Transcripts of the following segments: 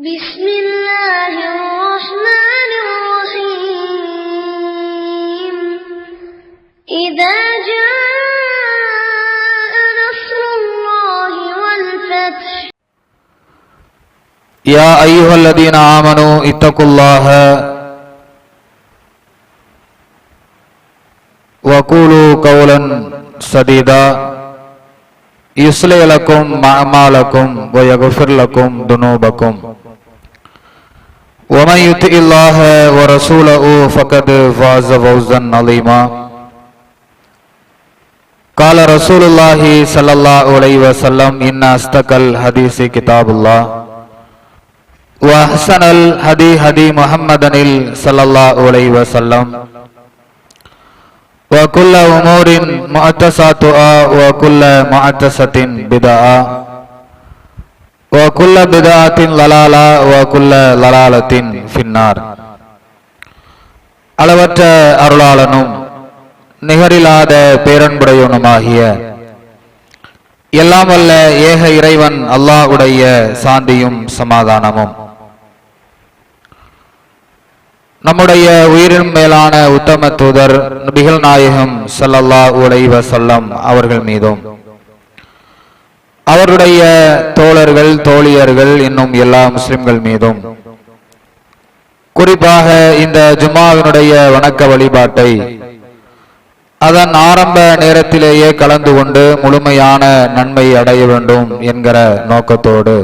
بسم الله الرحمن الرحيم إذا جاء نصر الله والفتح يا أيها الذين آمنوا اتقوا الله وقولوا قولا سديدا يصلح لكم أعمالكم ويغفر لكم ذنوبكم ومن يطع الله ورسوله فقد فاز فوزا عظيما قال رسول الله صلى الله عليه وسلم إن أصدق الحديث كتاب الله وأحسن الهدي هدي محمد صلى الله عليه وسلم وكل أمور محدثاتها وكل محدثة بدعة وكل بدعة ضلالة وكل ضلالة في النار. அளவற்ற அருளாளனும் நிகரில்லாத பேரன்புடையவனுமாகிய எல்லாம் வல்ல ஏக இறைவன் அல்லாஹ்வுடைய சாந்தியும் சமாதானமும் நம்முடைய உயிரின் மேலான உத்தம தூதர் நபிகள் நாயகம் ஸல்லல்லாஹு அலைஹி வஸல்லம் அவர்கள் மீதும் அவருடைய தோழர்கள் தோழியர்கள் இன்னும் எல்லா முஸ்லிம்கள் மீதும் குறிப்பாக இந்த ஜும்மாவினுடைய வணக்க வழிபாட்டை அதன் ஆரம்ப நேரத்திலேயே கலந்து கொண்டு முழுமையான நன்மை அடைய வேண்டும் என்கிற நோக்கத்தோடு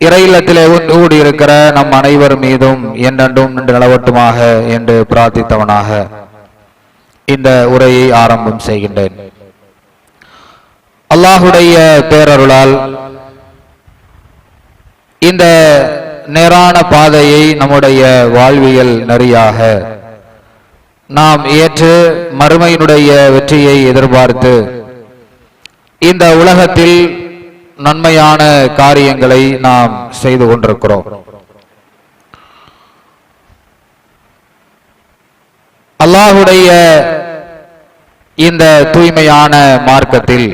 இறையில்லத்திலே கூடியிருக்கிற நம் அனைவர் மீதும் என்றென்றும் நின்று நிலவட்டுமாக என்று பிரார்த்தித்தவனாக இந்த உரையை ஆரம்பம் செய்கின்றேன். அல்லாஹுடைய பேரருளால் இந்த நேரான பாதையை நம்முடைய வாழ்வியல் நெறியாக நாம் ஏற்று மறுமையினுடைய வெற்றியை எதிர்பார்த்து இந்த உலகத்தில் நன்மையான காரியங்களை நாம் செய்து கொண்டிருக்கிறோம். அல்லாஹுடைய இந்த தூய்மையான மார்க்கத்தில்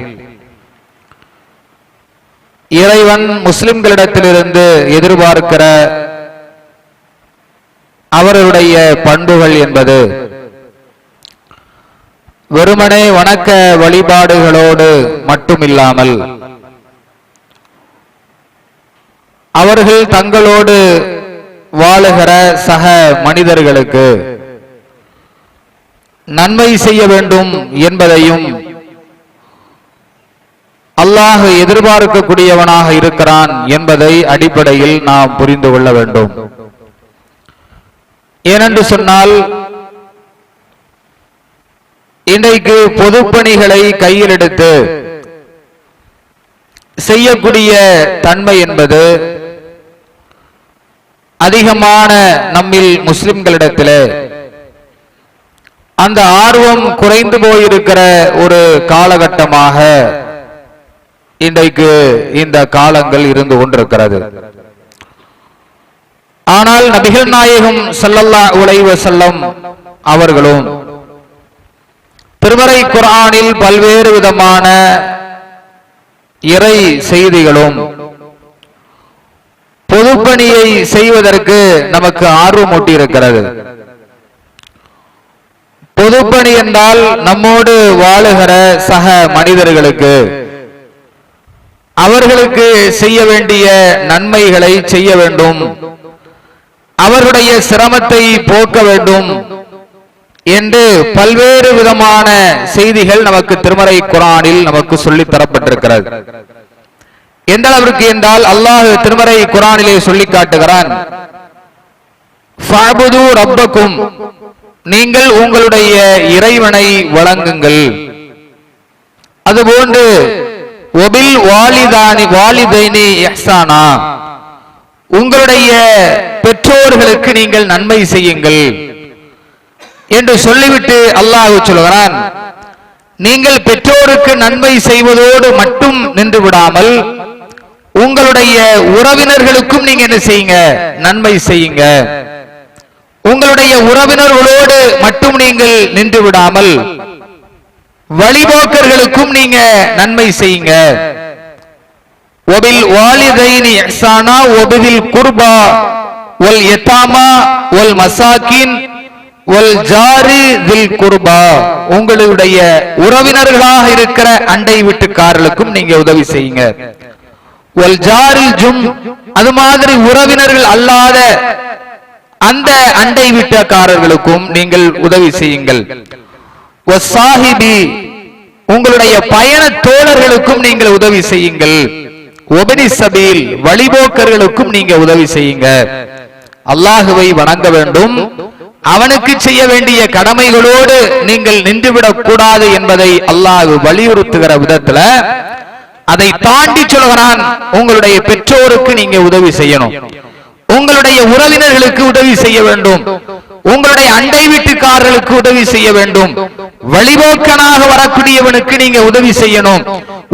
இறைவன் முஸ்லிம்களிடத்திலிருந்து எதிர்பார்க்கிற அவருடைய பண்புகள் என்பது வெறுமனே வணக்க வழிபாடுகளோடு மட்டுமில்லாமல் அவர்கள் தங்களோடு வாழுகிற சக மனிதர்களுக்கு நன்மை செய்ய வேண்டும் என்பதையும் அல்லாஹ் எதிர்பார்க்கக்கூடியவனாக இருக்கிறான் என்பதை அடிப்படையில் நாம் புரிந்து கொள்ள வேண்டும். ஏனென்று சொன்னால் இன்றைக்கு பொதுப்பணிகளை கையில் எடுத்து செய்யக்கூடிய தன்மை என்பது அதிகமான நம்மில் முஸ்லிம்களிடத்திலே அந்த ஆர்வம் குறைந்து போயிருக்கிற ஒரு காலகட்டமாக இன்றைக்கு இந்த காலங்கள் இருந்து கொண்டிருக்கிறது. ஆனால் நபிகள் நாயகம் ஸல்லல்லாஹு அலைஹி வஸல்லம் அவர்களும் திருமறை குர்ஆனில் பல்வேறு விதமான இறை செய்திகளும் பொதுப்பணியை செய்வதற்கு நமக்கு ஆர்வமூட்டி இருக்கிறது. பொதுப்பணி என்றால் நம்மோடு வாழுகிற சக மனிதர்களுக்கு அவர்களுக்கு செய்ய வேண்டிய நன்மைகளை செய்ய வேண்டும், அவர்களுடைய சிரமத்தை போக்க வேண்டும் என்று பல்வேறு விதமான செய்திகள் நமக்கு திருமறை குர்ஆனில் நமக்கு சொல்லித் தரப்பட்டிருக்கிறது. எந்த அளவிற்கு என்றால் அல்லாஹ் திருமறை குர்ஆனிலே சொல்லி காட்டுகிறான், ஃபஅபுது ரப்பக்கும், நீங்கள் உங்களுடைய இறைவனை வணங்குங்கள். அதுபோன்று வபில் வாலிதைனி இஹ்சானா, உங்களுடைய பெற்றோர்களுக்கு நீங்கள் நன்மை செய்யுங்கள் என்று சொல்லிவிட்டு அல்லாஹ் சொல்கிறான், நீங்கள் பெற்றோருக்கு நன்மை செய்வதோடு மட்டும் நின்று விடாமல் உங்களுடைய உறவினர்களுக்கும் நீங்க என்ன செய்யுங்க, நன்மை செய்யுங்க. உங்களுடைய உறவினர்களோடு மட்டும் நீங்கள் நின்று விடாமல் வழிபோக்கர்களுக்கும் நீங்க நன்மை செய்யுங்க. வபில் வாலிதைனி இஹ்சானா வபில் குர்பா வல் யதாமா வல் மசாகின் வல் ஜாரி தில் குர்பா. உங்களுடைய உறவினர்களாக இருக்கிற அண்டை வீட்டுக்காரர்களுக்கும் நீங்க உதவி செய்யுங்க. வல் ஜாரில் ஜும், அது மாதிரி உறவினர்கள் அல்லாத அந்த அண்டை வீட்டுக்காரர்களுக்கும் நீங்கள் உதவி செய்யுங்கள். வஸ்ஸாஹிபி, உங்களுடைய பயண தோழர்களுக்கும் நீங்கள் உதவி செய்யுங்கள். ஒபனி சபீல், வழிபோக்கர்களுக்கும் நீங்க உதவி செய்யுங்க. அல்லாஹுவை வணங்க வேண்டும், அவனுக்கு செய்ய வேண்டிய கடமைகளோடு நீங்கள் நின்றுவிடக் கூடாது என்பதை அல்லாஹ் வலியுறுத்துகிற விதத்துல அதை தாண்டி சொல்கிறான். உங்களுடைய பெற்றோருக்கு நீங்க உதவி செய்யணும், உங்களுடைய உறவினர்களுக்கு உதவி செய்ய வேண்டும், உங்களுடைய அண்டை வீட்டுக்காரர்களுக்கு உதவி செய்ய வேண்டும், வழிபோக்கனாக வரக்கூடியவனுக்கு நீங்க உதவி செய்யணும்.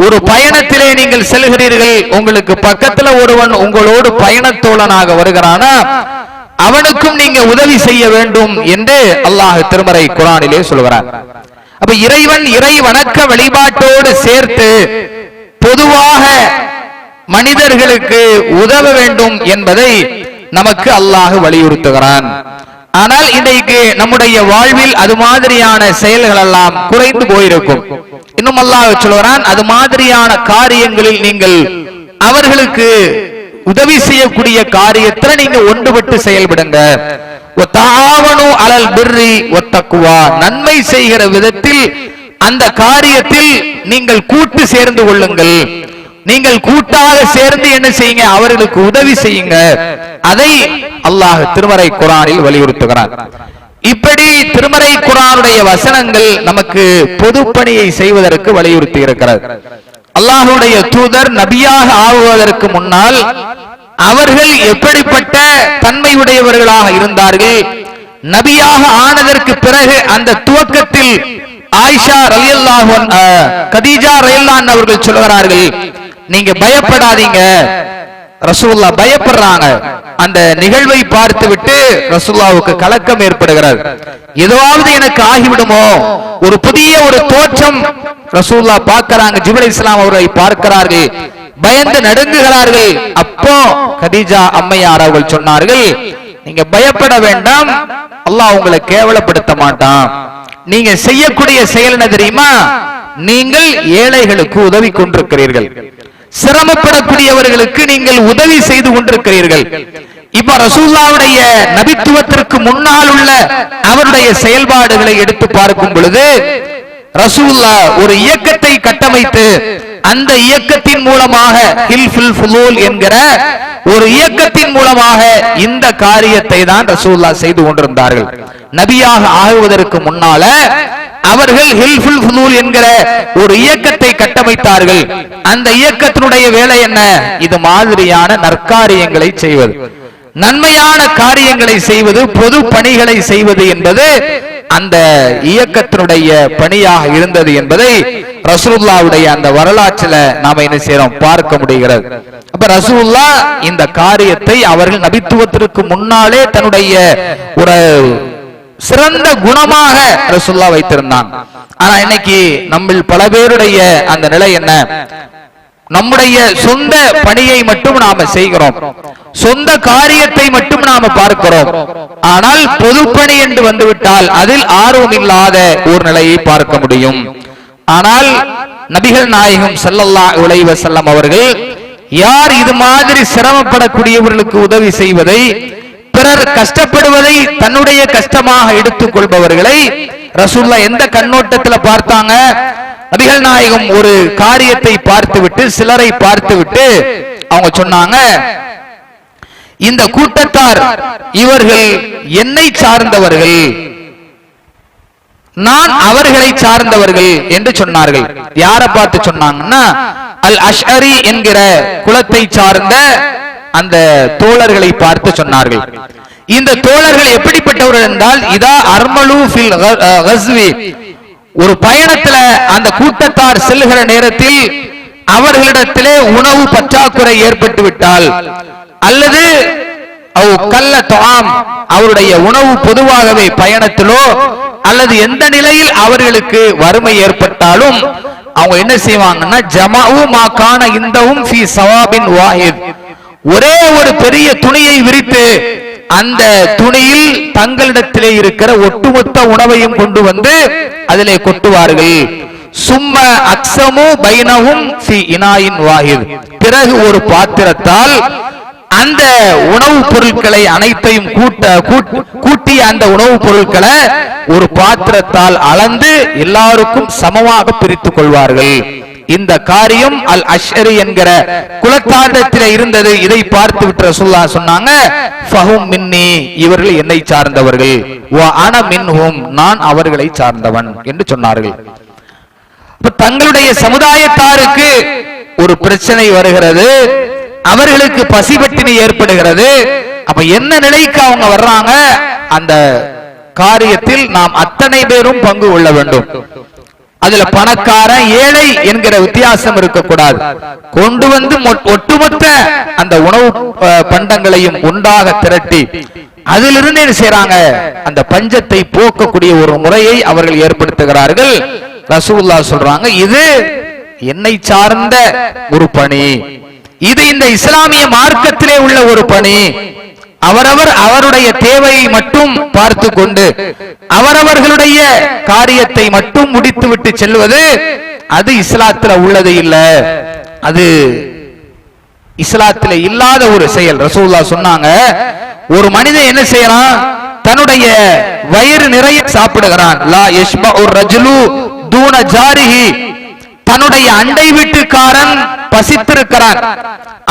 ஒரு பயணத்திலே நீங்கள் செல்கிறீர்கள், உங்களுக்கு பக்கத்துல ஒருவன் உங்களோடு பயணத்தோழனாக வருகிறானா, அவனுக்கும் நீங்க உதவி செய்ய வேண்டும் என்று அல்லாஹ் திருமறை குர்ஆனிலே சொல்கிறார். அப்ப இறைவன் இறை வணக்க வழிபாட்டோடு சேர்த்து பொதுவாக மனிதர்களுக்கு உதவ வேண்டும் என்பதை நமக்கு அல்லாஹ் வலியுறுத்துகிறான். ஆனால் இன்றைக்கு நம்முடைய வாழ்வில் அது மாதிரியான செயல்கள் எல்லாம் குறைந்து போயிருக்கும். இன்னும் அல்லாஹ் சொல்கிறான், அது மாதிரியான காரியங்களில் நீங்கள் அவர்களுக்கு உதவி செய்யக்கூடிய காரியத்துல நீங்க ஒன்றுபட்டு செயல்படுங்க. அலல் பிர்ரி வத்தக்வா, நன்மை செய்கிற விதத்தில் அந்த காரியத்தில் நீங்கள் கூட்டு சேர்ந்து கொள்ளுங்கள். நீங்கள் கூட்டாக சேர்ந்து என்ன செய்யுங்க, அவர்களுக்கு உதவி செய்யுங்க. அதை அல்லாஹ் திருமறை குர்ஆனில் வலியுறுத்துகிறார். இப்படி திருமறை குர்ஆனுடைய வசனங்கள் நமக்கு பொது பணியை செய்வதற்கு வலியுறுத்தி இருக்கிறது. அல்லாஹ்வுடைய தூதர் நபியாக ஆகுவதற்கு முன்னால் அவர்கள் எப்படிப்பட்ட தன்மை உடையவர்களாக இருந்தார்கள், நபியாக ஆனதற்கு பிறகு அந்த துவக்கத்தில் ஆயிஷா ரலியல்லாஹு அன்ஹா, கதீஜா ரலியல்லாஹு அன்ஹா அவர்கள் சொல்கிறார்கள், நீங்க பயப்படாதீங்க. ரசூலுல்லாஹ் பயப்படுறாங்க. அந்த நிகழ்வை பார்த்து விட்டு ரசூலுல்லாஹ்வுக்கு கலக்கம் ஏற்படுகிறது. ஏதாவது எனக்கு ஆகிவிடுமோ, ஒரு புதிய ஒரு தோற்றம் ரசூலுல்லாஹ் பார்க்கறாங்க. ஜிப்ரீல் இஸ்லாம் அவர்களை பார்க்கிறார்கள், பயந்து நடுங்குகிறார்கள். அப்போ கதீஜா அம்மையார் அவர்கள் சொன்னார்கள், நீங்க பயப்பட வேண்டாம், அல்லாஹ் உங்களை கேவலப்படுத்த மாட்டான். நீங்க செய்யக்கூடிய செயல் என்ன தெரியுமா, நீங்கள் ஏழைகளுக்கு உதவி கொண்டிருக்கிறீர்கள், சிரமப்படக்கூடியவர்களுக்கு நீங்கள் உதவி செய்து கொண்டிருக்கிறீர்கள். இப்ப ரசூலுல்லாஹ்வுடைய நபித்துவத்திற்கு முன்னால் உள்ள அவருடைய செயல்பாடுகளை எடுத்து பார்க்கும் பொழுது ரசூலுல்லாஹ் ஒரு இயக்கத்தை கட்டமைத்து அந்த இயக்கத்தின் மூலமாக ஹில்ஃபுல் ஃபுலூல் என்கிற ஒரு இயக்கத்தின் மூலமாக இந்த காரியத்தை தான் ரசூலுல்லாஹ் செய்து கொண்டிருந்தார்கள். நபியாக ஆகுவதற்கு முன்னால அவர்கள் ஹில்ஃபுல் ஃபுலூல் என்கிற ஒரு இயக்கத்தை கட்டமைத்தார்கள். அந்த இயக்கத்தினுடைய வேலை என்ன, இது மாதிரியான நற்காரியங்களை செய்வது, நன்மையான காரியங்களை செய்வது, பொது பணிகளை செய்வது என்பது அந்த இயக்கத்தினுடைய பணியாக இருந்தது என்பதை ரசூலுல்லாஹ்வுடைய அந்த வரலாற்றில நாம என்ன செய்யறோம், பார்க்க முடிகிறது. அப்ப ரசூலுல்லாஹ் இந்த காரியத்தை அவர்கள் நபித்துவத்திற்கு முன்னாலே தன்னுடைய ஒரு சிறந்த குணமாக ரசூலுல்லாஹ் வைத்திருந்தாங்க. ஆனா இன்னைக்கு நம்ம பல பேருடைய அந்த நிலை என்ன, நம்முடைய சொந்த பணியை மட்டும் நாம செய்கிறோம், சொந்த காரியத்தை மட்டும் நாம பார்க்கிறோம். ஆனால் பொதுப்பணி என்று வந்துவிட்டால் அதில் ஆர்வம் இல்லாத ஒரு நிலையை பார்க்க முடியும். ஆனால் நபிகள் நாயகம் ஸல்லல்லாஹு அலைஹி வஸல்லம் அவர்கள் யார் இது மாதிரி சிரமப்படக்கூடியவர்களுக்கு உதவி செய்வதை, பிறர் கஷ்டப்படுவதை தன்னுடைய கஷ்டமாக எடுத்துக் கொள்பவர்களை ரசூலுல்லாஹ் எந்த கண்ணோட்டத்தில் பார்த்தாங்க? நபிகள் நாயகம் ஒரு காரியத்தை பார்த்துவிட்டு, சிலரை பார்த்துவிட்டு அவங்க சொன்னாங்க, இந்த கூட்டத்தார் இவர்கள் என்னை சார்ந்தவர்கள், நான் அவர்களை சார்ந்தவர்கள் என்று சொன்னார்கள். யாரை பார்த்து சொன்னாங்கன்னா, அல் அஷ்அரி என்கிற குலத்தை சார்ந்த அந்த தோழர்களை பார்த்து சொன்னார்கள். இந்த தோழர்கள் எப்படிப்பட்டவர்கள் என்றால், இதா அர்மலு ஃபில் கஸ்வி, ஒரு பயணத்துல அந்த கூட்டத்தார் செல்கிற நேரத்தில் அவர்களிடத்திலே உணவு பற்றாக்குறை ஏற்பட்டு விட்டால், அல்லது அவருடைய உணவு பொதுவாகவே பயணத்திலோ அல்லது எந்த நிலையில் அவர்களுக்கு வறுமை ஏற்பட்டாலும் அவங்க என்ன செய்வாங்கன்னா ஜமாஉ மா கான இந்தஹும் ஃபீ ஸவாபின் வாஹித், ஒரே ஒரு பெரிய துணியை விரித்து அந்த துணியில் தங்களிடத்திலே இருக்கிற ஒட்டுமொத்த உணவையும் கொண்டு வந்து அதிலே கொட்டுவார்கள். சும்ம அக்ஸமு பைனஹும் ஃபீ இனாயின் வாஹித், பிறகு ஒரு பாத்திரத்தால் அந்த உணவுப் பொருட்களை அனைத்தையும் கூட்டிய அந்த உணவுப் பொருட்களை ஒரு பாத்திரத்தால் அளந்து எல்லாருக்கும் சமமாக பிரித்துக் கொள்வார்கள். இந்த காரியம் அல் அஷ்அரி என்கிற குலத்தாண்டத்தில் இருந்தது. இதை பார்த்து விட்டு ரசூலுல்லாஹ் சொன்னாங்க, ஃபஹும் மின்னி, இவர்கள் என்னை சார்ந்தவர்கள், வ அன மின்ஹும், நான் அவர்களை சார்ந்தவன் என்று சொன்னார்கள். தங்களுடைய சமுதாயத்தாருக்கு ஒரு பிரச்சனை வருகிறது, அவர்களுக்கு பசிபட்டினி ஏற்படுகிறது. அப்ப என்ன நிலைக்கு அவங்க வர்றாங்க? அந்த காரியத்தில் நாம் அத்தனை பேரும் பங்கு கொள்ள வேண்டும். அதுல பணக்காரன் ஏழை என்கிற வித்தியாசம் இருக்கக்கூடாது. கொண்டு வந்து ஒட்டுமொத்த அந்த உணவு பண்டங்களையும் ஒன்றாக திரட்டி அதிலிருந்து என்ன செய்யறாங்க? அந்த பஞ்சத்தை போக்கக்கூடிய ஒரு முறையை அவர்கள் ஏற்படுத்துகிறார்கள். ரசூலுல்லாஹ் சொல்றாங்க, இது என்னை சார்ந்த ஒரு பணி, இது இந்த இஸ்லாமிய மார்க்கத்திலே உள்ள ஒரு பணி. அவரவர் அவருடைய தேவையை மட்டும் பார்த்து கொண்டு அவரவர்களுடைய காரியத்தை மட்டும் முடித்துவிட்டு செல்வது அது இஸ்லாத்துல உள்ளது இல்ல, அது இஸ்லாத்துல இல்லாத ஒரு செயல். ரசூலுல்லாஹ் சொன்னாங்க, ஒரு மனிதன் என்ன செய்யறான்? தன்னுடைய வயிறு நிறைய சாப்பிடுகிறான். லா யஷ்பஉ ரஜுலு தூன ஜாரிஹி, தன்னுடைய அண்டை வீட்டுக்காரன் பசித்திருக்கிறான்,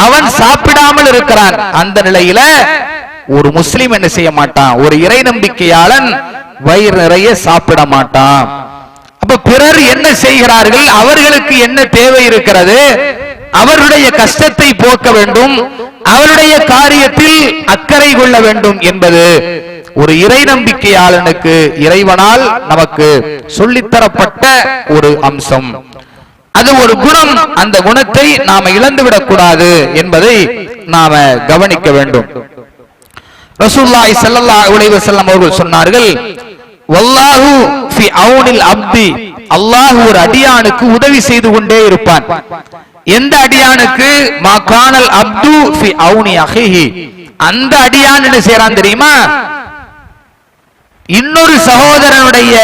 அவன் சாப்பிடாமல் இருக்கிறான். அந்த நிலையில ஒரு முஸ்லிம் என்ன செய்ய மாட்டான்? ஒரு இறை நம்பிக்கையாளன் வயிறு நிறைய சாப்பிட மாட்டான். அப்ப பிறர் என்ன செய்கிறார்கள்? அவர்களுக்கு என்ன தேவை இருக்கிறது? அவருடைய கஷ்டத்தை போக்க வேண்டும், அவருடைய காரியத்தில் அக்கறை கொள்ள வேண்டும் என்பது ஒரு இறை நம்பிக்கையாளனுக்கு இறைவனால் நமக்கு சொல்லித்தரப்பட்ட ஒரு அம்சம். அது ஒரு குணம். அந்த குணத்தை நாம இழந்துவிடக் கூடாது என்பதை நாம கவனிக்க வேண்டும். ரசூலுல்லாஹி ஸல்லல்லாஹு அலைஹி வஸல்லம் அவர்கள் சொன்னார்கள், வல்லாஹு ஃபி அவுனில் அப்தி, அல்லாஹ் ஒரு அடியானுக்கு உதவி செய்து கொண்டே இருப்பான். எந்த அடியானுக்கு? மா கானல் அப்து ஃபி அவுனி அஹிஹி, அந்த அடியான் என்ன செய்யறான் தெரியுமா? இன்னொரு சகோதரனுடைய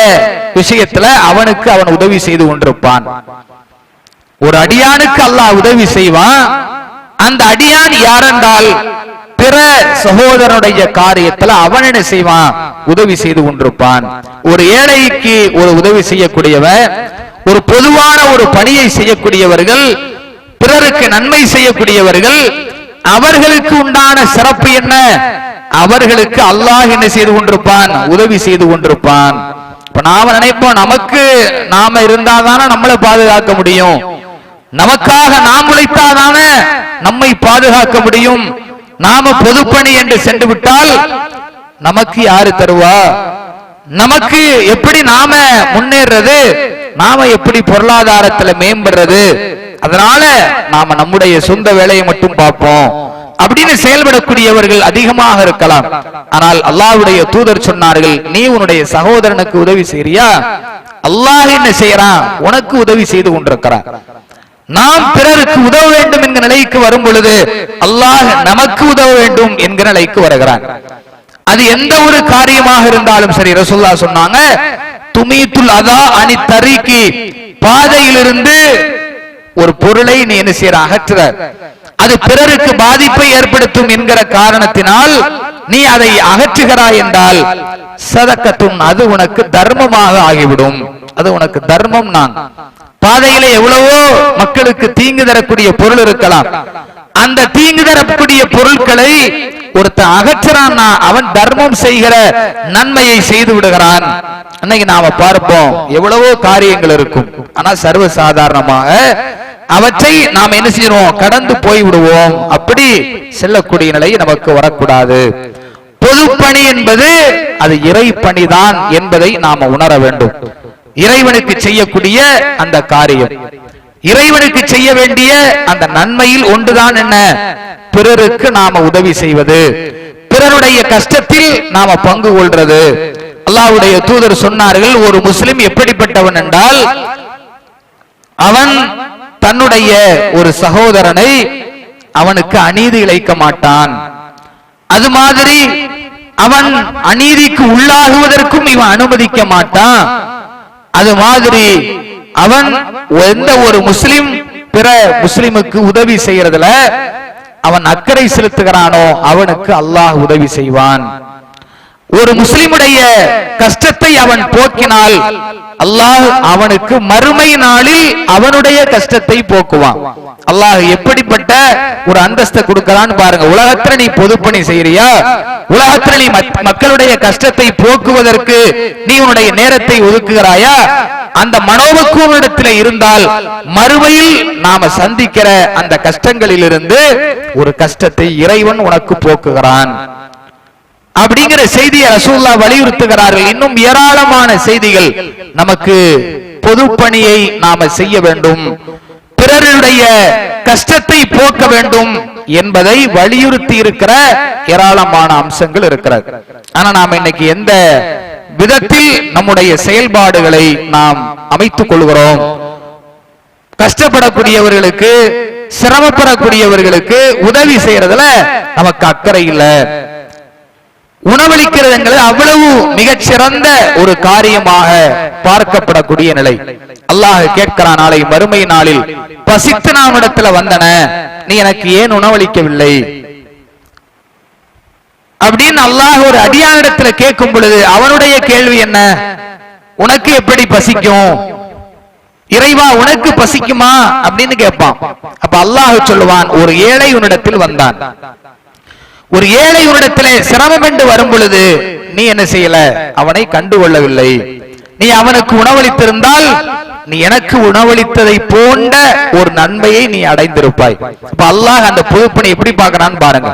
விஷயத்துல அவனுக்கு அவன் உதவி செய்து கொண்டிருப்பான். ஒரு அடியானுக்கு அல்லாஹ் உதவி செய்வான். அந்த அடியான் யாரென்றால் பிற சகோதரனுடைய காரியத்துல அவன் என்ன செய்வான்? உதவி செய்து கொண்டிருப்பான். ஒரு ஏழைக்கு ஒரு உதவி செய்யக்கூடியவர், ஒரு பொதுவான ஒரு பணியை செய்யக்கூடியவர்கள், பிறருக்கு நன்மை செய்யக்கூடியவர்கள், அவர்களுக்கு உண்டான சிறப்பு என்ன? அவர்களுக்கு அல்லாஹ் என்ன செய்து கொண்டிருப்பான்? உதவி செய்து கொண்டிருப்பான். இப்ப நாம நினைப்போம், நமக்கு நாம இருந்தாதானே நம்மளை பாதுகாக்க முடியும், நமக்காக நாம் உழைத்தாதானே நம்மை பாதுகாக்க முடியும், நாம பொதுப்பணி என்று சென்று விட்டால் நமக்கு யாரு தருவா? நமக்கு எப்படி நாம முன்னேறது? நாம எப்படி பொருளாதாரத்துல மேம்படுறது? அதனால நாம நம்முடைய சொந்த வேலையை மட்டும் பார்ப்போம் அப்படின்னு செயல்படக்கூடியவர்கள் அதிகமாக இருக்கலாம். ஆனால் அல்லாஹ்வுடைய தூதர் சொன்னார்கள், நீ உன்னுடைய சகோதரனுக்கு உதவி செய்யறியா? அல்லாஹ் என்ன செய்யறான்? உனக்கு உதவி செய்து கொண்டிருக்கிறான். நாம் பிறருக்கு உதவ வேண்டும் என்கிற நிலைக்கு வரும் பொழுது அல்லாஹ் நமக்கு உதவ வேண்டும் என்கிற நிலைக்கு வருகிறான். அது எந்த ஒரு காரியமாக இருந்தாலும் சரி. ரசூலுல்லாஹ் சொன்னாங்க, துமீத்துல் அதா அனி தரீகி, பாதையிலிருந்து ஒரு பொருளை நீ என்ன செய்யற? அகற்ற, அது பிறருக்கு பாதிப்பை ஏற்படுத்தும் என்கிற காரணத்தினால் நீ அதை அகற்றுகிறாய் என்றால் சதக்கத்துன், அது உனக்கு தர்மமாக ஆகிவிடும். அது உனக்கு தர்மம். நான் பாதையில எவ்வளவோ மக்களுக்கு தீங்கு தரக்கூடிய பொருள் இருக்கலாம். அந்த தீங்கு தரக்கூடிய பொருட்களை ஒருத்தன் அகற்றான்னா அவன் தர்மம் செய்கிற நன்மையை செய்து விடுகிறான். அன்னைக்கு நாம பார்ப்போம், எவ்வளவோ காரியங்கள் இருக்கும், ஆனா சர்வசாதாரணமாக அவற்றை நாம் என்ன செய்வோம்? கடந்து போய் விடுவோம். அப்படி செல்லக்கூடிய நிலை நமக்கு வரக்கூடாது. பொதுப்பணி என்பது அது இறை பணிதான் என்பதை நாம உணர வேண்டும். இறைவனுக்கு செய்யக்கூடிய அந்த காரியம், இறைவனுக்கு செய்ய வேண்டிய அந்த நன்மையில் ஒன்றுதான் என்ன? பிறருக்கு நாம உதவி செய்வது, பிறருடைய கஷ்டத்தில் நாம பங்கு கொள்றது. அல்லாஹ்வுடைய தூதர் சொன்னார்கள், ஒரு முஸ்லிம் எப்படிப்பட்டவன் என்றால் அவன் தன்னுடைய ஒரு சகோதரனை அவனுக்கு அநீதி இழைக்க மாட்டான். அது மாதிரி அவன் அநீதிக்கு உள்ளாகுவதற்கும் இவன் அனுமதிக்க மாட்டான். அது மாதிரி அவன் எந்த ஒரு முஸ்லிம் பிற முஸ்லிமுக்கு உதவி செய்யறதுல அவன் அக்கறை செலுத்துகிறானோ அவனுக்கு அல்லாஹ் உதவி செய்வான். ஒரு முஸ்லிமுடைய கஷ்டத்தை அவன் போக்கினால் அல்லாஹ் அவனுக்கு மறுமை நாளில் அவனுடைய கஷ்டத்தை போக்குவான். அல்லாஹ் எப்படிப்பட்ட ஒரு அந்தஸ்தை கொடுக்கிறான்னு பாருங்க. உலகத்துல நீ பொதுப்பணி செய்யறியா, உலகத்துல நீ மக்களுடைய கஷ்டத்தை போக்குவதற்கு நீ உன்னுடைய நேரத்தை ஒதுக்குகிறாயா, அந்த மனோபக்குவத்தில் இருந்தால் மறுமையில் நாம சந்திக்கிற அந்த கஷ்டங்களில் இருந்து ஒரு கஷ்டத்தை இறைவன் உனக்கு போக்குகிறான் அப்படிங்கிற செய்தியை ரசூலுல்லாஹ் வலியுறுத்துகிறார்கள். இன்னும் ஏராளமான செய்திகள் நமக்கு பொதுப்பணியை நாம செய்ய வேண்டும், பிறருடைய கஷ்டத்தை போக்க வேண்டும் என்பதை வலியுறுத்தி இருக்கிற ஏராளமான அம்சங்கள் இருக்கிறது. ஆனா நாம இன்னைக்கு எந்த விதத்தில் நம்முடைய செயல்பாடுகளை நாம் அமைத்துக் கொள்கிறோம்? கஷ்டப்படக்கூடியவர்களுக்கு, சிரமப்படக்கூடியவர்களுக்கு உதவி செய்யறதுல நமக்கு அக்கறை இல்லை. உணவளிக்கிறது அவ்வளவு மிகச்சிறந்த ஒரு காரியமாக பார்க்கப்படக்கூடிய நிலை. அல்லாஹ் கேட்கிறான், நாளை மறுமை நாளில் பசித்து நாம் இடத்துல வந்தன, நீ எனக்கு ஏன் உணவளிக்கவில்லை அப்படின்னு அல்லாஹ் ஒரு அடியானிடத்துல கேட்கும் பொழுது அவனுடைய கேள்வி என்ன? உனக்கு எப்படி பசிக்கும்? இறைவா உனக்கு பசிக்குமா அப்படின்னு கேட்பான். அப்ப அல்லாஹ் சொல்லுவான், ஒரு ஏழை உன்னிடத்தில் வந்தான், ஒரு ஏழை உன்னிடத்திலே சிரமம் என்று வரும் பொழுது நீ என்ன செய்யல? அவனை கண்டுகொள்ளவில்லை. நீ அவனுக்கு உணவளித்திருந்தால் நீ எனக்கு உணவளித்ததை போன்ற ஒரு நன்மையை நீ அடைந்திருப்பாய். அப்ப அல்லாஹ் அந்த பொதுப்பணி எப்படி பார்க்கறான்னு பாருங்க.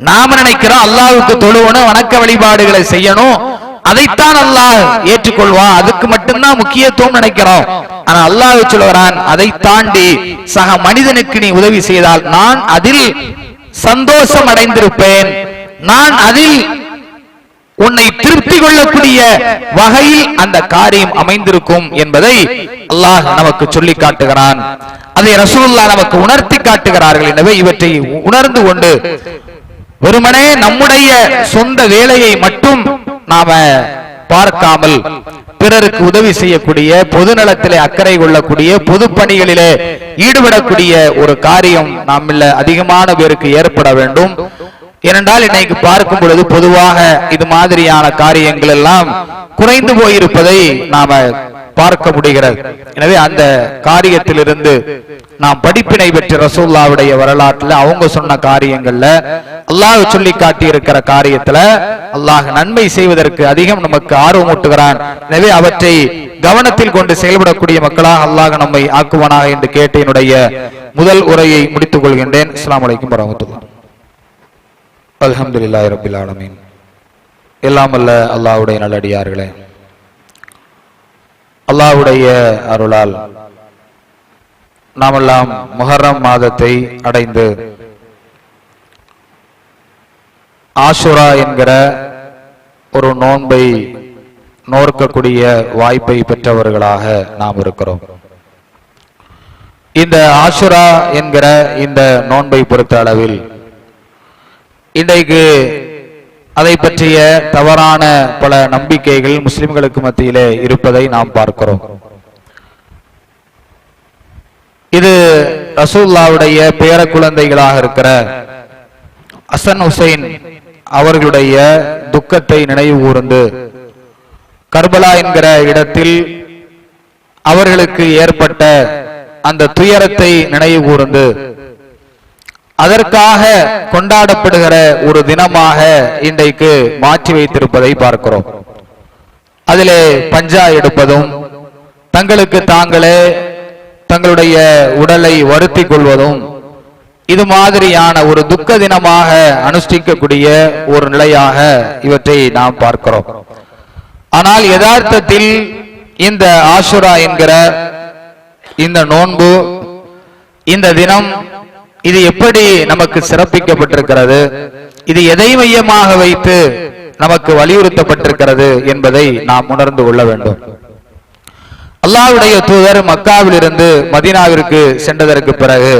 நாம நினைக்கிறோம் அல்லாஹ்வுக்கு தொழுவணும், வணக்க வழிபாடுகளை செய்யணும், அதைத்தான் அல்லாஹ் ஏற்றுக்கொள்வான், அதுக்கு மட்டும்தான் முக்கியத்துவம் நினைக்கிறோம். ஆனா அல்லாஹ் சொல்லுகிறான், அதை தாண்டி சக மனிதனுக்கு நீ உதவி செய்தால் நான் அதில் சந்தோஷம் அடைந்திருப்பேன், நான் அதில் உன்னை திருப்தி கொள்ளக்கூடிய வகையில் அந்த காரியம் அமைந்திருக்கும் என்பதை அல்லாஹ் நமக்கு சொல்லி காட்டுகிறான். அதை ரசூலுல்லாஹ் நமக்கு உணர்த்தி காட்டுகிறார்கள். எனவே இவற்றை உணர்ந்து கொண்டு வெறுமனே நம்முடைய சொந்த வேலையை மட்டும் நாம பார்க்காமல் பிறருக்கு உதவி செய்யக்கூடிய, பொது நலத்திலே அக்கறை கொள்ளக்கூடிய, பொது பணிகளிலே ஈடுபடக்கூடிய ஒரு காரியம் நம்மள அதிகமான பேருக்கு ஏற்பட வேண்டும். ஏனென்றால் இன்னைக்கு பார்க்கும் பொழுது பொதுவாக இது மாதிரியான காரியங்கள் எல்லாம் குறைந்து போயிருப்பதை நாம பார்க்க முடிகிறது. எனவே அந்த காரியத்திலிருந்து நாம் படிப்பினை பெற்ற ரசூலுல்லாஹ்வுடைய வரலாற்றுல அவங்க சொன்ன காரியங்கள்ல அல்லாஹ் சொல்லி காட்டி இருக்கிற காரியத்துல அல்லாஹ் நன்மை செய்வதற்கு அதிகம் நமக்கு ஆர்வமூட்டுகிறான். எனவே அவற்றை கவனத்தில் கொண்டு செயல்படக்கூடிய மக்களாக அல்லாஹ் நம்மை ஆக்குவானாக என்று கேட்டு என்னுடைய முதல் உரையை முடித்துக் கொள்கின்றேன். அஸ்ஸலாமு அலைக்கும் வரஹ்மத்துல்லாஹ். அல்ஹம்துலில்லாஹி ரப்பில் ஆலமீன். எல்லாம் வல்ல அல்லாஹ்வுடைய நல்லடியார்களே, அல்லாஹ்வுடைய அருளால் நாமெல்லாம் முஹர்ரம் மாதத்தை அடைந்து ஆஷுரா என்கிற ஒரு நோன்பை நோக்கக்கூடிய வாய்ப்பை பெற்றவர்களாக நாம் இருக்கிறோம். இந்த ஆஷுரா என்கிற இந்த நோன்பை பொறுத்த அளவில் இன்றைக்கு அதை பற்றிய தவறான பல நம்பிக்கைகள் முஸ்லிம்களுக்கு மத்தியிலே இருப்பதை நாம் பார்க்கிறோம். இது ரசூலுல்லாஹ்வுடைய பேர குழந்தைகளாக இருக்கிற ஹசன் ஹுசைன் அவர்களுடைய துக்கத்தை நினைவு கூர்ந்து கர்பலா என்கிற இடத்தில் அவர்களுக்கு ஏற்பட்ட அந்த துயரத்தை நினைவு கூர்ந்து அதற்காக கொண்டாடப்படுகிற ஒரு தினமாக இன்றைக்கு மாற்றி வைத்திருப்பதை பார்க்கிறோம். அதிலே பஞ்சா எடுப்பதும், தங்களுக்கு தாங்களே தங்களுடைய உடலை வருத்திக் கொள்வதும், இது மாதிரியான ஒரு துக்க தினமாக அனுஷ்டிக்கக்கூடிய ஒரு நிலையாக இவற்றை நாம் பார்க்கிறோம். ஆனால் யதார்த்தத்தில் இந்த ஆஷுரா என்கிற இந்த நோன்பு, இந்த தினம், இது எப்படி நமக்கு சிறப்பிக்கப்பட்டிருக்கிறது, இது எதை மையமாக வைத்து நமக்கு வலியுறுத்தப்பட்டிருக்கிறது என்பதை நாம் உணர்ந்து கொள்ள வேண்டும். அல்லாஹ்வுடைய தூதர் மக்காவில் இருந்து மதீனாவிற்கு சென்றதற்கு பிறகு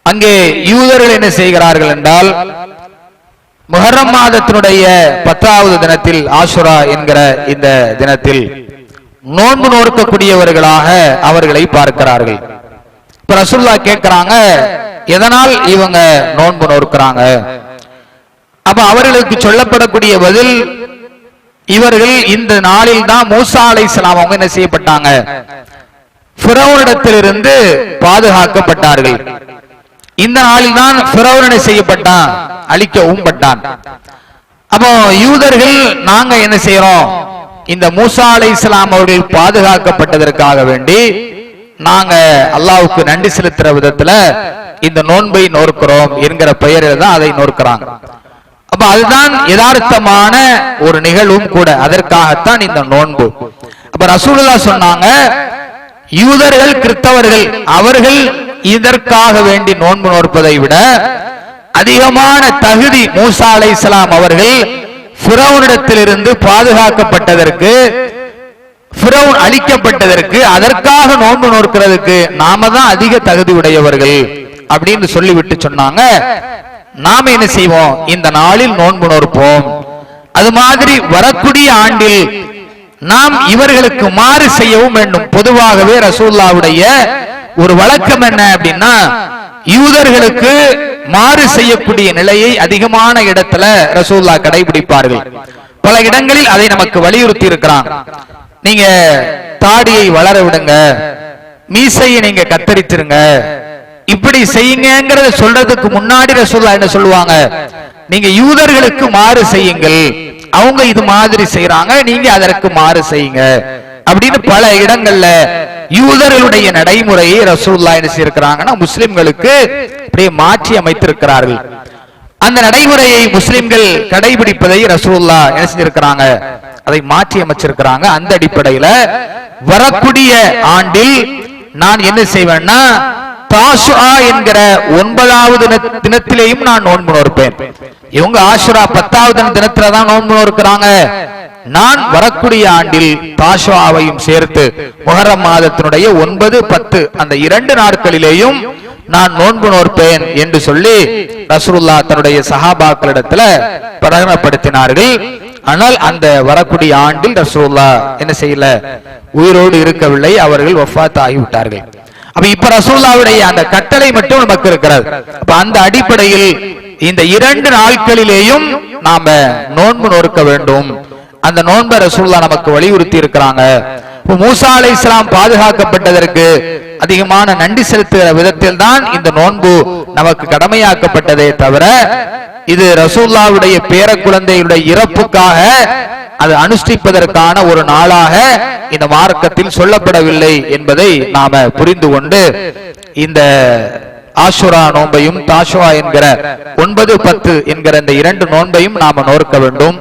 அங்கே யூதர்கள் என்ன செய்கிறார்கள் என்றால், முஹர்ரம் மாதத்தினுடைய 10வது தினத்தில், ஆஷுரா என்கிற இந்த தினத்தில் நோன்பு நோக்கக்கூடியவர்களாக அவர்களை பார்க்கிறார்கள். இப்ப ரசூலுல்லாஹ் கேட்கிறாங்க, எதனால் இவங்க நோன்பு நோக்கிறாங்க? அப்ப அவர்களுக்கு சொல்லப்படக்கூடிய பதில், இவர்கள் இந்த நாளில் தான் மூசா அலைஹிஸ்ஸலாம் அவங்க என்ன செய்யப்பட்டாங்க, ஃபிரௌனிடத்திலிருந்து பாதுகாக்கப்பட்டார்கள். இந்த நாளில் தான் ஃபிரௌன் என்ன செய்யப்பட்டான், அழிக்கவும் பட்டான். அப்போ யூதர்கள் நாங்க என்ன செய்யறோம், இந்த மூசா அலைஹிஸ்ஸலாம் அவர்கள் பாதுகாக்கப்பட்டதற்காக வேண்டி நாங்க அல்லாஹ்வுக்கு நன்றி செலுத்துற விதத்துல இந்த நோன்பை நோக்கிறோம் என்கிற பெயரில் தான் அதை நோக்கிறாங்க. அப்ப அதுதான் யதார்த்தமான ஒரு நிகழ்வும் கூட, அதற்காகத்தான் இந்த நோன்பு. அப்ப ரசூலுல்லாஹ் சொன்னாங்க, யூதர்கள் கிறிஸ்தவர்கள் அவர்கள் இதற்காக வேண்டி நோன்பு நோற்பதை விட அதிகமான தகுதி மூசா அலைஹிஸ்ஸலாம் அவர்கள் ஃபிரௌனிடத்திலிருந்து பாதுகாக்கப்பட்டதற்கு, ஃபிரௌன் அழிக்கப்பட்டதற்கு, அதற்காக நோன்பு நோக்கிறதுக்கு நாம தான் அதிக தகுதி உடையவர்கள் அப்படின்னு சொல்லிவிட்டு சொன்னாங்க, நாம என்ன செய்வோம், இந்த நாளில் நோன்பு நோற்போம். அது மாதிரி வரக்கூடிய ஆண்டில் நாம் இவர்களுக்கு மாறு செய்யவும் வேண்டும். பொதுவாகவே ரசூலுல்லாஹ்வுடைய ஒரு வழக்கம் என்ன அப்படின்னா, யூதர்களுக்கு மாறு செய்யக்கூடிய நிலையை அதிகமான இடத்துல ரசூலுல்லாஹ் கடைபிடிப்பார்கள். பல இடங்களில் அதை நமக்கு வலியுறுத்தி இருக்கிறாங்க. நீங்க தாடியை வளர விடுங்க, மீசையை நீங்க கத்தரிச்சிருங்க, இப்படி செய்யுங்கிறத சொல்றதுக்கு முன்னாடி ரசூலுல்லாஹ் என்ன சொல்லுவாங்க, நீங்க யூதர்களுக்கு மாறு செய்யுங்கள், அவங்க இது மாதிரி செய்யறாங்க, நீங்க அதற்கு மாறு செய்யுங்க அப்படின்னு பல இடங்கள்ல யூதர்களுடைய நடைமுறையை ரசூலுல்லாஹ் என்ன செய்யிருக்கிறாங்கன்னா முஸ்லிம்களுக்கு அப்படியே மாற்றி அமைத்திருக்கிறார்கள். அந்த நடைமுறையை முஸ்லிம்கள் கடைபிடிப்பதை ரசூலுல்லாஹ் என்ன செஞ்சிருக்கிறாங்க, அதை மாற்றி அமைச்சிருக்கிறாங்க. அந்த அடிப்படையில வரக்கூடிய ஆண்டில் நான் என்ன செய்வேன்னா, தாஷுஆ என்கிற 9வது தினத்திலேயும் நான் நோன்பு நோற்பேன். இவங்க ஆஷுரா 10வது தினத்துல தான் நோன்பு நோக்கிறாங்க. நான் வரக்கூடிய ஆண்டில் தாஷுஆவையும் சேர்த்து முஹர்ரம் மாதத்தினுடைய 9, 10 அந்த 2 நாட்களிலேயும் நான் நோன்பு நோற்பேன் என்று சொல்லி ரசூலுல்லாஹ் தன்னுடைய சஹாபாக்களிடத்துல பிரகடனப்படுத்தினார்கள். ஆனால் அந்த வரக்கூடிய ஆண்டில் ரசூலுல்லாஹ் என்ன செய்யல, உயிரோடு இருக்கவில்லை, அவர்கள் வஃபாத் ஆகிவிட்டார்கள். அப்ப இப்ப ரசூலுல்லாஹ்வுடைய அந்த கட்டளை மட்டும் நமக்கு இருக்கிறது. அப்ப அந்த அடிப்படையில் இந்த 2 நாட்களிலேயும் நாம நோன்பு நோக்க வேண்டும். அந்த நோன்பை ரசூலுல்லாஹ் நமக்கு வலியுறுத்தி இருக்கிறாங்க. மூசா அலைஹிஸ்ஸலாம் பாதுகாக்கப்பட்டதற்கு அதிகமான நன்றி செலுத்துகிற விதத்தில் தான் இந்த நோன்பு நமக்கு கடமையாக்கப்பட்டதே தவிர, இது ரசூலுல்லாஹ்வுடைய பேர குழந்தையுடைய இறப்புக்காக அது அனுஷ்டிப்பதற்கான ஒரு நாளாக இந்த மார்க்கத்தில் சொல்லப்படவில்லை என்பதை நாம புரிந்து கொண்டு இந்த ஆஷுரா நோன்பையும் தாஷுஆ என்கிற 9, 10 என்கிற இந்த 2 நோன்பையும் நாம நோக்க வேண்டும்.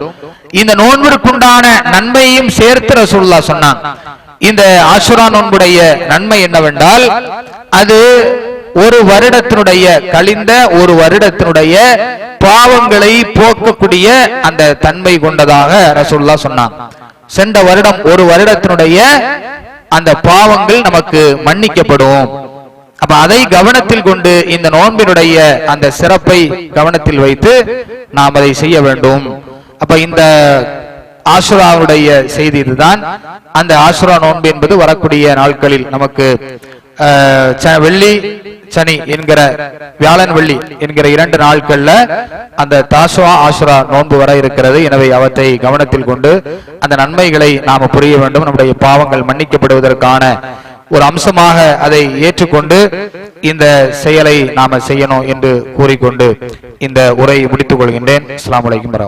இந்த நோன்பிற்குண்டான நன்மையையும் சேர்த்து ரசூலுல்லாஹ் சொன்னான். இந்த ஆஷுரா நோன்புடைய நன்மை என்னவென்றால், அது ஒரு வருடத்தினுடைய கழிந்த ஒரு வருடத்தினுடைய பாவங்களை போக்கக்கூடிய அந்த தன்மை கொண்டதாக ரசூலுல்லாஹ் சொன்னான். சென்ற வருடம் ஒரு வருடத்தினுடைய அந்த பாவங்கள் நமக்கு மன்னிக்கப்படும். அப்ப அதை கவனத்தில் கொண்டு இந்த நோன்பினுடைய அந்த சிறப்பை கவனத்தில் வைத்து நாம் அதை செய்ய வேண்டும். அப்ப இந்த ஆஷுராவுடைய செய்தி இதுதான். அந்த ஆஷுரா நோன்பு என்பது வரக்கூடிய நாட்களில் நமக்கு வெள்ளி சனி என்கிற வியாழன் வெள்ளி என்கிற 2 நாட்கள்ல அந்த தாஷுஆ ஆஷுரா நோன்பு வர இருக்கிறது. எனவே அவற்றை கவனத்தில் கொண்டு அந்த நன்மைகளை நாம புரிய வேண்டும். நம்முடைய பாவங்கள் மன்னிக்கப்படுவதற்கான ஒரு அம்சமாக அதை ஏற்றுக்கொண்டு இந்த செயலை நாம செய்யணும் என்று கூறிக்கொண்டு இந்த உரையை முடித்துக் கொள்கின்றேன். அஸ்ஸலாமு அலைக்கும்.